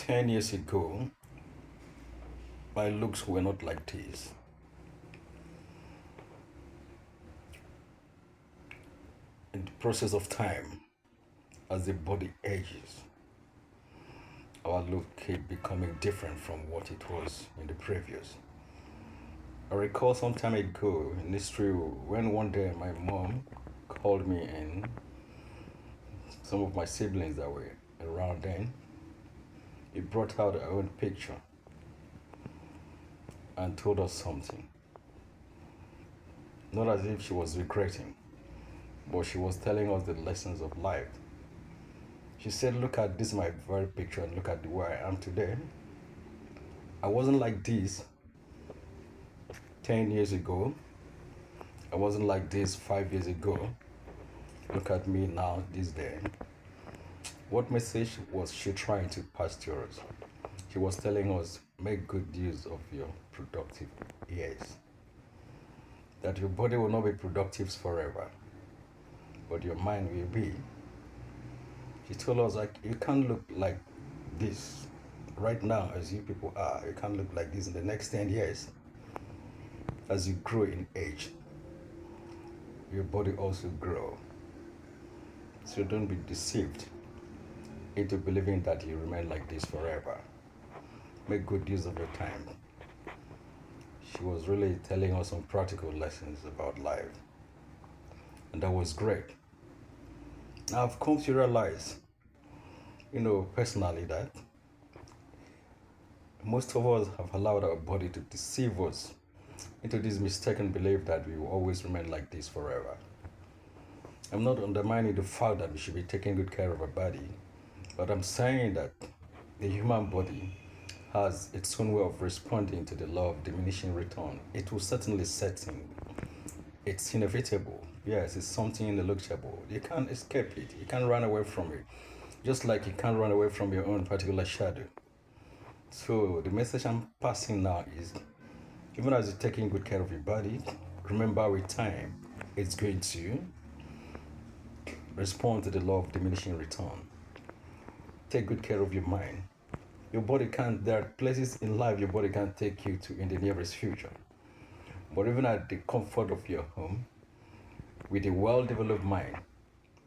10 years ago, my looks were not like this. In the process of time, as the body ages, our look keep becoming different from what it was in the previous. I recall some time ago in history when one day my mom called me and some of my siblings that were around then. He brought out her own picture and told us something. Not as if she was regretting, but she was telling us the lessons of life. She said, look at this my very picture and look at the way I am today. I wasn't like this 10 years ago. I wasn't like this 5 years ago. Look at me now, this day. What message was she trying to pass to us? She was telling us, make good use of your productive years. That your body will not be productive forever, but your mind will be. She told us, like, you can't look like this right now as you people are. You can't look like this in the next 10 years. As you grow in age, your body also grow. So don't be deceived into believing that you remain like this forever. Make good use of your time. She was really telling us some practical lessons about life. And that was great. Now I've come to realize, personally, that most of us have allowed our body to deceive us into this mistaken belief that we will always remain like this forever. I'm not undermining the fact that we should be taking good care of our body, but I'm saying that the human body has its own way of responding to the law of diminishing return. It will certainly set in. It's inevitable. Yes, it's something ineluctable. You can't escape it. You can't run away from it. Just like you can't run away from your own particular shadow. So the message I'm passing now is, even as you're taking good care of your body, remember with time, it's going to respond to the law of diminishing return. Take good care of your mind. Your body can't, there are places in life your body can't take you to in the nearest future. But even at the comfort of your home, with a well-developed mind,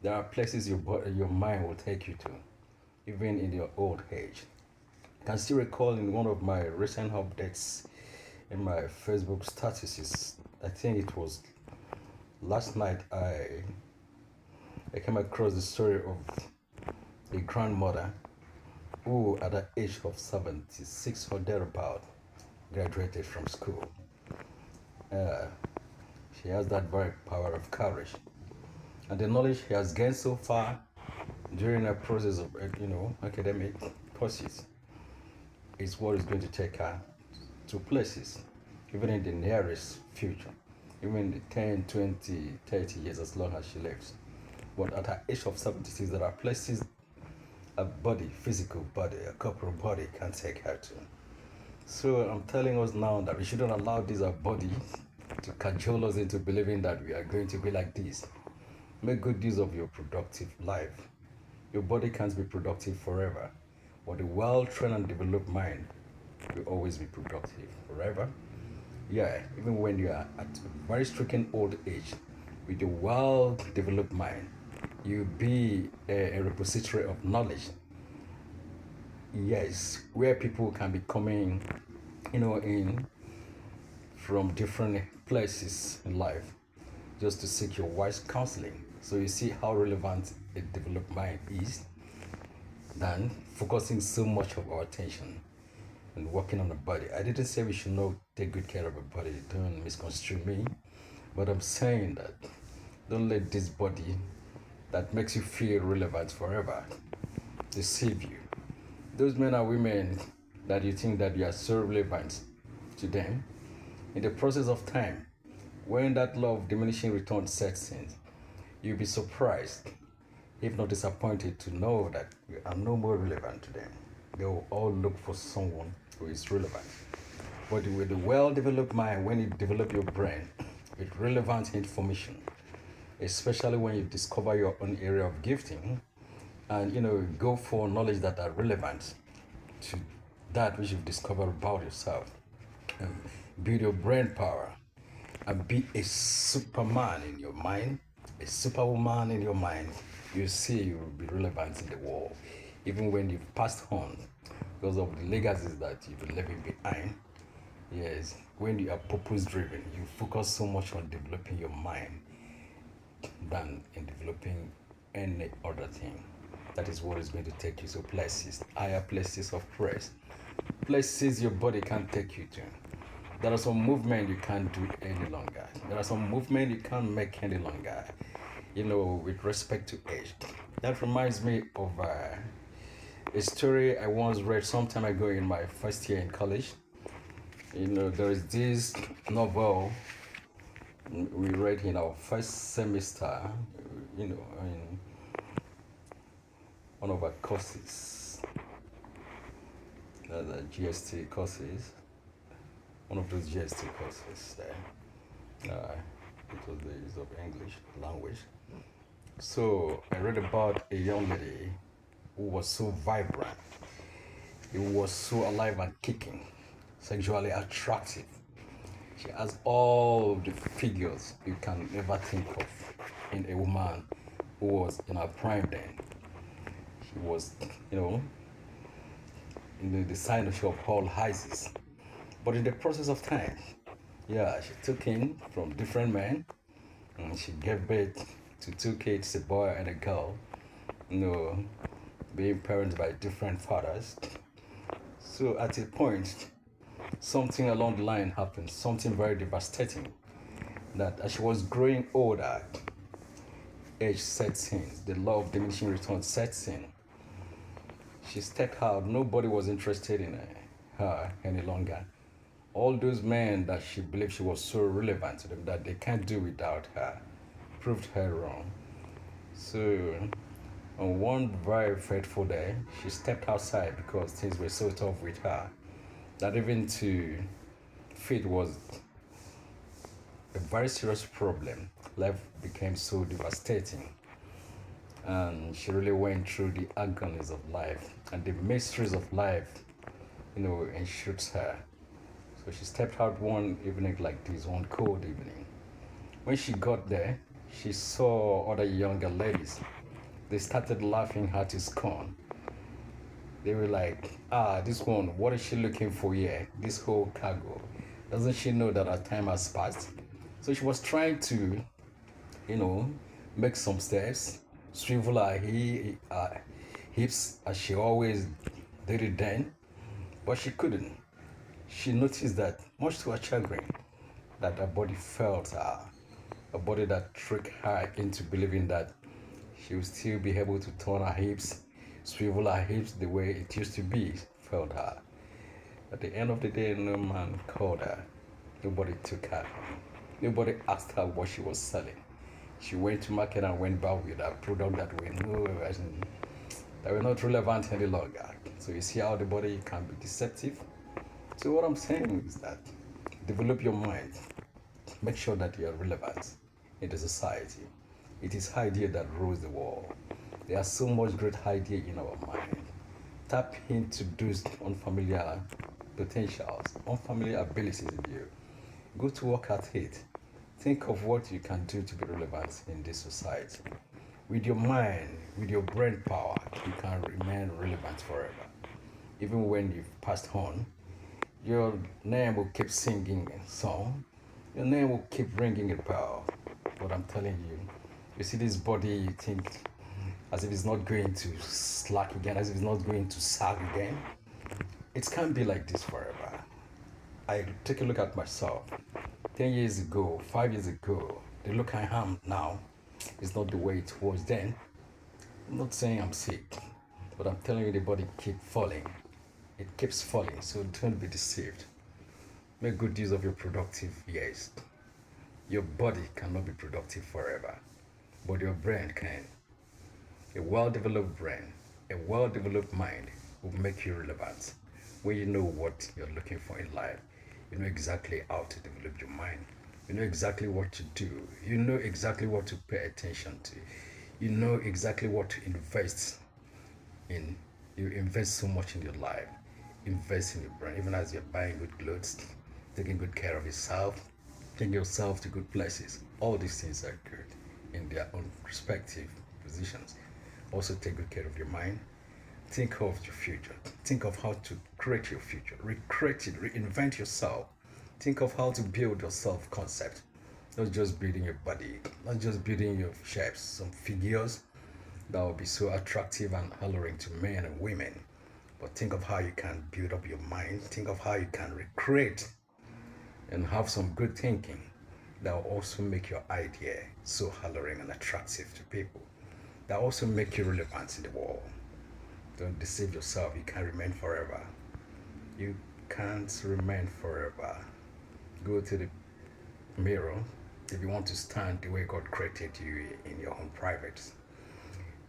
there are places your mind will take you to, even in your old age. I can still recall in one of my recent updates in my Facebook statuses, I think it was last night, I came across the story of a grandmother who, at the age of 76 or thereabout, graduated from school. Uh, she has that very power of courage. And the knowledge she has gained so far during her process of, academic courses is what is going to take her to places, even in the nearest future, even in the 10, 20, 30 years, as long as she lives. But at her age of 76, there are places a body, physical body, a corporal body can take her to. So I'm telling us now that we shouldn't allow this our body to cajole us into believing that we are going to be like this. Make good use of your productive life. Your body can't be productive forever, but a well-trained and developed mind will always be productive forever. Yeah, even when you are at a very stricken old age, with a well-developed mind, you'll be a repository of knowledge. Yes, where people can be coming, in from different places in life just to seek your wise counseling. So you see how relevant a developed mind is than focusing so much of our attention and working on the body. I didn't say we should not take good care of our body. Don't misconstrue me. But I'm saying that don't let this body that makes you feel relevant forever deceive you. Those men and women that you think that you are so relevant to them, in the process of time, when that law of diminishing return sets in, you'll be surprised, if not disappointed, to know that you are no more relevant to them. They will all look for someone who is relevant. But with a well-developed mind, when you develop your brain with relevant information, especially when you discover your own area of gifting, and go for knowledge that are relevant, to that which you've discovered about yourself. And build your brain power and be a superman in your mind, a superwoman in your mind. You see, you will be relevant in the world, even when you've passed on, because of the legacies that you've been leaving behind. Yes, when you are purpose driven, you focus so much on developing your mind than in developing any other thing. That is what is going to take you to places, higher places of praise, places your body can't take you to. There are some movement you can't do any longer. There are some movement you can't make any longer. With respect to age. That reminds me of a story I once read some time ago in my first year in college. There is this novel we read in our first semester, in one of our courses, the GST courses, one of those GST courses there. It was the use of English language. So I read about a young lady who was so vibrant. He was so alive and kicking, sexually attractive. She has all the figures you can ever think of in a woman who was in her prime then. She was, in the sign of all Isis. But in the process of time, yeah, she took in from different men and she gave birth to two kids, a boy and a girl, being parents by different fathers. So at a point, something along the line happened, something very devastating. That as she was growing older, age sets in, the law of diminishing returns sets in. She stepped out, nobody was interested in her any longer. All those men that she believed she was so relevant to them that they can't do without her proved her wrong. So on one very fateful day, she stepped outside because things were so tough with her that even to feed was a very serious problem. Life became so devastating. And she really went through the agonies of life and the mysteries of life, ensured her. So she stepped out one evening like this, one cold evening. When she got there, she saw other younger ladies. They started laughing at his scorn. They were like, this one, what is she looking for here? This whole cargo. Doesn't she know that her time has passed? So she was trying to, make some steps, swivel her hips as she always did it then, but she couldn't. She noticed that, much to her chagrin, that her body felt her, a body that tricked her into believing that she would still be able to turn her hips, swivel her hips the way it used to be, felt her. At the end of the day, no man called her. Nobody took her. Nobody asked her what she was selling. She went to market and went back with a product that were not relevant any longer. So you see how the body can be deceptive. So what I'm saying is that develop your mind. Make sure that you are relevant in the society. It is idea that rules the world. There are so much great idea in our mind. Tap into those unfamiliar potentials, unfamiliar abilities in you. Go to work at it. Think of what you can do to be relevant in this society. With your mind, with your brain power, you can remain relevant forever. Even when you've passed on, your name will keep singing a song. Your name will keep ringing a bell. But I'm telling you, you see this body, you think as if it's not going to slack again, as if it's not going to sag again. It can't be like this forever. I take a look at myself. 10 years ago, 5 years ago, the look I am now is not the way it was then. I'm not saying I'm sick, but I'm telling you the body keeps falling. It keeps falling, so don't be deceived. Make good use of your productive years. Your body cannot be productive forever, but your brain can. A well-developed brain, a well-developed mind will make you relevant. When you know what you're looking for in life, you know exactly how to develop your mind. You know exactly what to do. You know exactly what to pay attention to. You know exactly what to invest in. You invest so much in your life. invest in your brain, even as you're buying good clothes, taking good care of yourself, taking yourself to good places. All these things are good in their own respective positions. Also, take good care of your mind. Think of your future. Think of how to create your future. Recreate it, reinvent yourself. Think of how to build your self concept. Not just building your body, not just building your shapes, some figures that will be so attractive and alluring to men and women. But think of how you can build up your mind. Think of how you can recreate and have some good thinking that will also make your idea so alluring and attractive to people. That also make you relevant in the world. Don't deceive yourself. You can't remain forever. You can't remain forever. Go to the mirror if you want to stand the way God created you in your own private.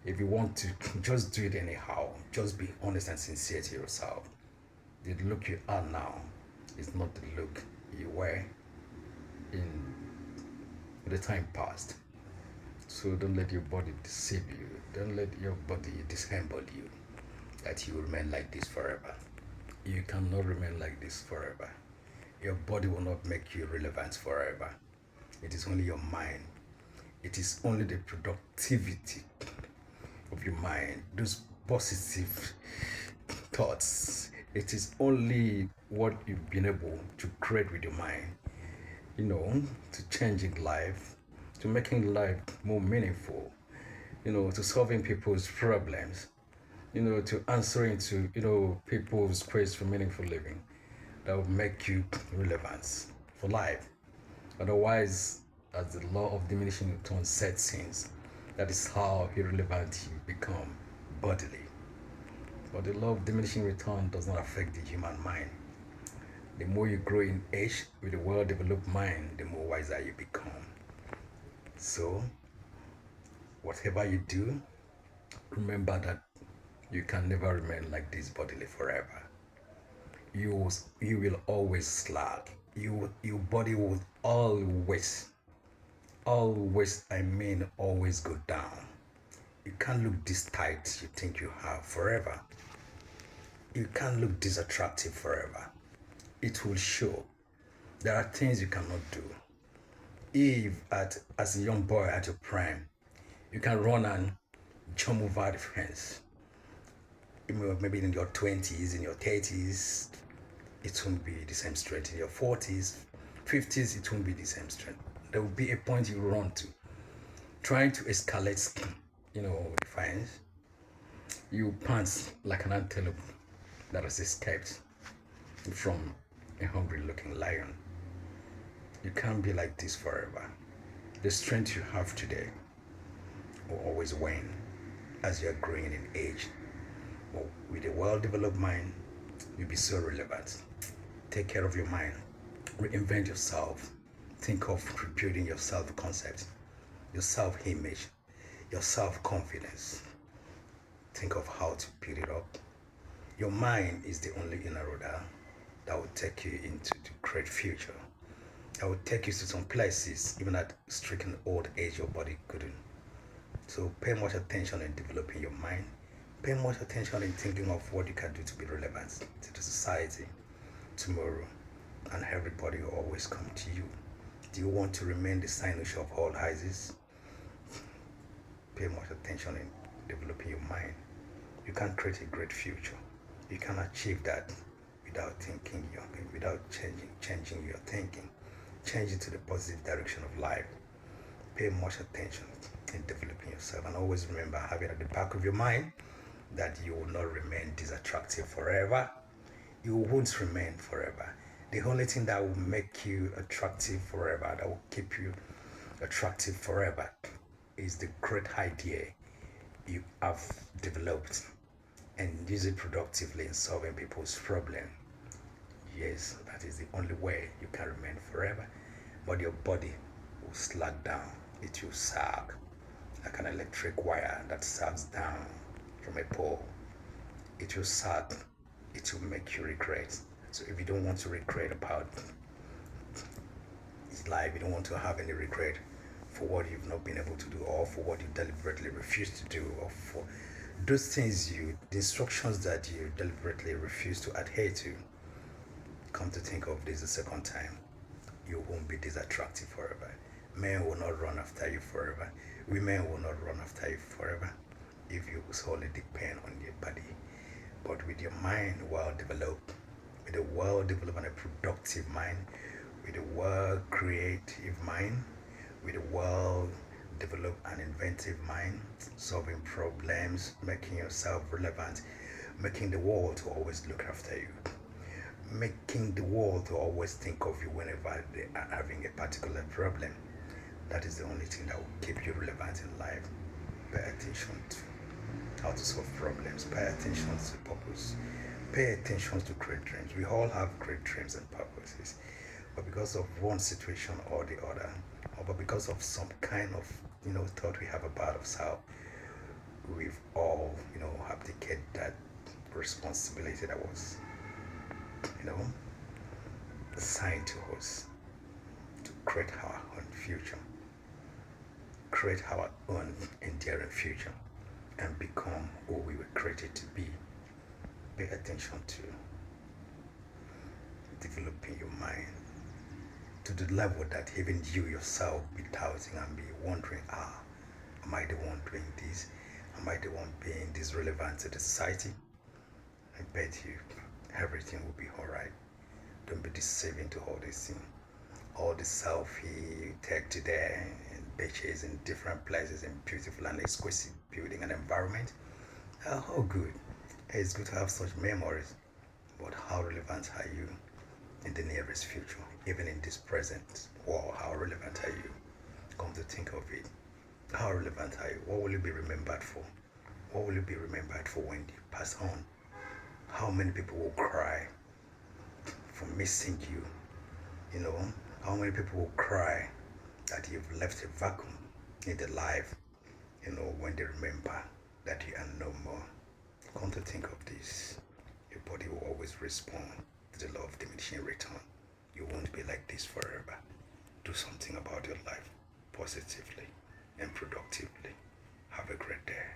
If you want to just do it anyhow, just be honest and sincere to yourself. The look you are now is not the look you were in the time past. So don't let your body deceive you. Don't let your body dissemble you that you will remain like this forever. You cannot remain like this forever. Your body will not make you relevant forever. It is only your mind. It is only the productivity of your mind, those positive thoughts. It is only what you've been able to create with your mind, to changing life, to making life more meaningful, to solving people's problems, to answering to, people's quest for meaningful living that will make you relevant for life. Otherwise, as the law of diminishing returns sets in, that is how irrelevant you become bodily. But the law of diminishing return does not affect the human mind. The more you grow in age with a well-developed mind, the more wiser you become. So, whatever you do, remember that you can never remain like this bodily forever. You will always slack. Your body will always, always go down. You can't look this tight you think you have forever. You can't look this attractive forever. It will show. There are things you cannot do. If as a young boy at your prime, you can run and jump over the fence. Maybe in your 20s, in your 30s, it won't be the same strength. In your 40s, 50s, it won't be the same strength. There will be a point you run to. Trying to escalate, the fence, you pant like an antelope that has escaped from a hungry looking lion. You can't be like this forever. The strength you have today will always wane as you're growing in age. But with a well-developed mind, you'll be so relevant. Take care of your mind. Reinvent yourself. Think of rebuilding your self-concept, your self-image, your self-confidence. Think of how to build it up. Your mind is the only inner roader that will take you into the great future. That will take you to some places, even at stricken old age, your body couldn't. So pay much attention in developing your mind. Pay much attention in thinking of what you can do to be relevant to the society tomorrow, and everybody will always come to you. Do you want to remain the signage of all ISIS? Pay much attention in developing your mind. You can create a great future. You can achieve that without thinking younger, without changing your thinking, changing to the positive direction of life. Pay much attention in developing yourself, and always remember, have it at the back of your mind, that you will not remain this attractive forever. You won't remain forever. The only thing that will make you attractive forever, that will keep you attractive forever, is the great idea you have developed and use it productively in solving people's problem. Yes, that is the only way you can remain forever. But your body will slack down. It will sag like an electric wire that sags down from a pole. It will sag. It will make you regret. So if you don't want to regret about life, you don't want to have any regret for what you've not been able to do, or for what you deliberately refuse to do, or for those things the instructions that you deliberately refuse to adhere to, come to think of this the second time, you won't be this attractive forever. Men will not run after you forever. Women will not run after you forever if you solely depend on your body. But with your mind well developed, with a well developed and a productive mind, with a well creative mind, with a well developed and inventive mind, solving problems, making yourself relevant, making the world to always look after you, making the world to always think of you whenever they are having a particular problem. That is the only thing that will keep you relevant in life. Pay attention to how to solve problems. Pay attention to purpose. Pay attention to great dreams. We all have great dreams and purposes. But because of one situation or the other, or because of some kind of thought we have about ourselves, we've all abdicated that responsibility that was assigned to us to create our own future, create our own enduring future, and become who we were created to be. Pay attention to developing your mind to the level that even you yourself be doubting and be wondering, am I the one doing this? Am I the one being this relevant to the society? I bet you everything will be alright. Don't be deceiving to all this thing. All the selfie you take today in beaches in different places in beautiful and exquisite building and environment. Oh good. It's good to have such memories. But how relevant are you in the nearest future? Even in this present world, how relevant are you? Come to think of it. How relevant are you? What will you be remembered for? What will you be remembered for when you pass on? How many people will cry for missing you? How many people will cry that you've left a vacuum in their life, when they remember that you are no more? Come to think of this, your body will always respond to the law of diminishing return. You won't be like this forever. Do something about your life positively and productively. Have a great day.